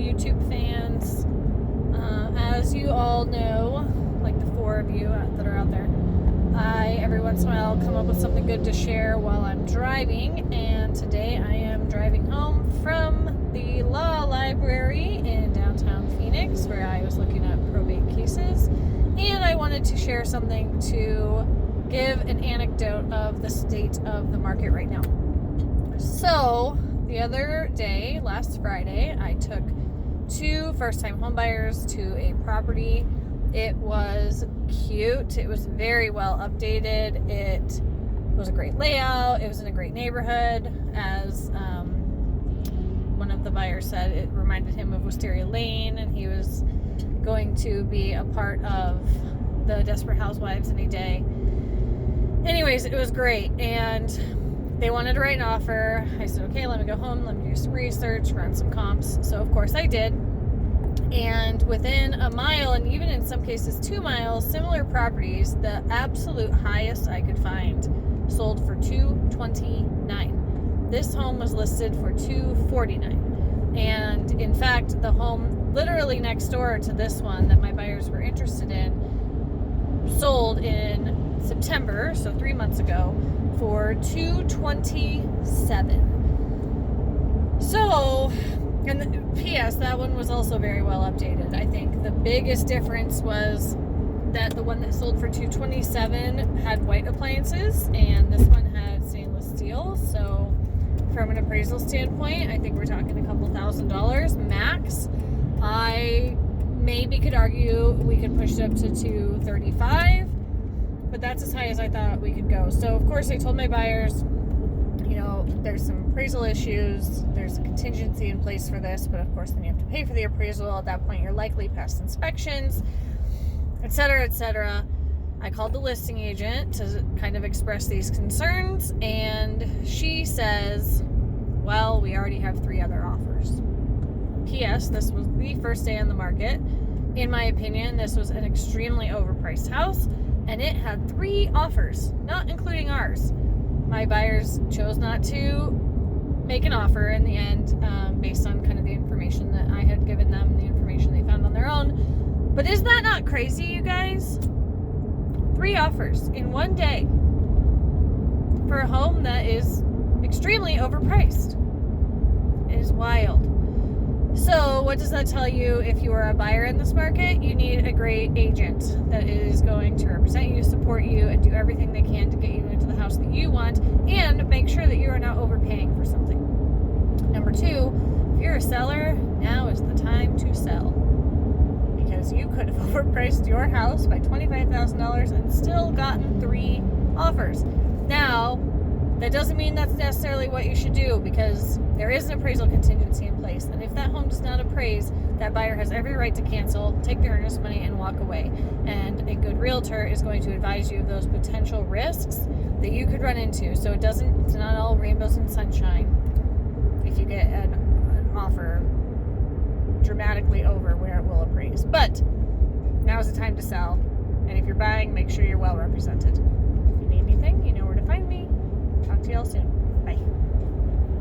YouTube fans. As you all know, like the 4 of you that are out there, I, every once in a while, come up with something good to share while I'm driving, and today I am driving home from the law library in downtown Phoenix, where I was looking at probate cases, and I wanted to share something to give an anecdote of the state of the market right now. So, the other day, last Friday, I took 2 first-time homebuyers to a property. It was cute. It was very well updated. It was a great layout. It was in a great neighborhood. As one of the buyers said, it reminded him of Wisteria Lane, and he was going to be a part of the Desperate Housewives any day. Anyways, it was great, and they wanted to write an offer. I said, okay, let me go home, let me do some research, run some comps. So, of course, I did. And within a mile, and even in some cases 2 miles, similar properties, the absolute highest I could find sold for $229. This home was listed for $249. And in fact, the home literally next door to this one that my buyers were interested in sold in September, so 3 months ago, for $227. So, and P.S., that one was also very well updated. I think the biggest difference was that the one that sold for $227 had white appliances, and this one had stainless steel. So, from an appraisal standpoint, I think we're talking a couple $1,000s max. I maybe could argue we could push it up to $235, but that's as high as I thought we could go. So, of course, I told my buyers, there's some appraisal issues, there's a contingency in place for this, but of course then you have to pay for the appraisal. At that point, you're likely past inspections, etc., etc. I called the listing agent to kind of express these concerns, and she says, well, we already have 3 other offers. P.S., this was the first day on the market. In my opinion, this was an extremely overpriced house, and it had 3 offers, not including ours. My buyers chose not to make an offer in the end, based on kind of the information that I had given them, the information they found on their own. But is that not crazy, you guys? 3 offers in one day for a home that is extremely overpriced. It is wild. So what does that tell you? If you are a buyer in this market, you need a great agent that is going to represent you, support you, and do everything they can to get you into the house that you want, and make sure that you are not overpaying for something. Number 2, if you're a seller, now is the time to sell, because you could have overpriced your house by $25,000 and still gotten 3 offers. Now, that doesn't mean that's necessarily what you should do, because there is an appraisal contingency in place, and if that home does not appraise, that buyer has every right to cancel, take their earnest money, and walk away. And a good realtor is going to advise you of those potential risks that you could run into. So it's not all rainbows and sunshine if you get an offer dramatically over where it will appraise. But now is the time to sell, and if you're buying, make sure you're well represented. If you need anything, you know where to find me. Talk to y'all soon.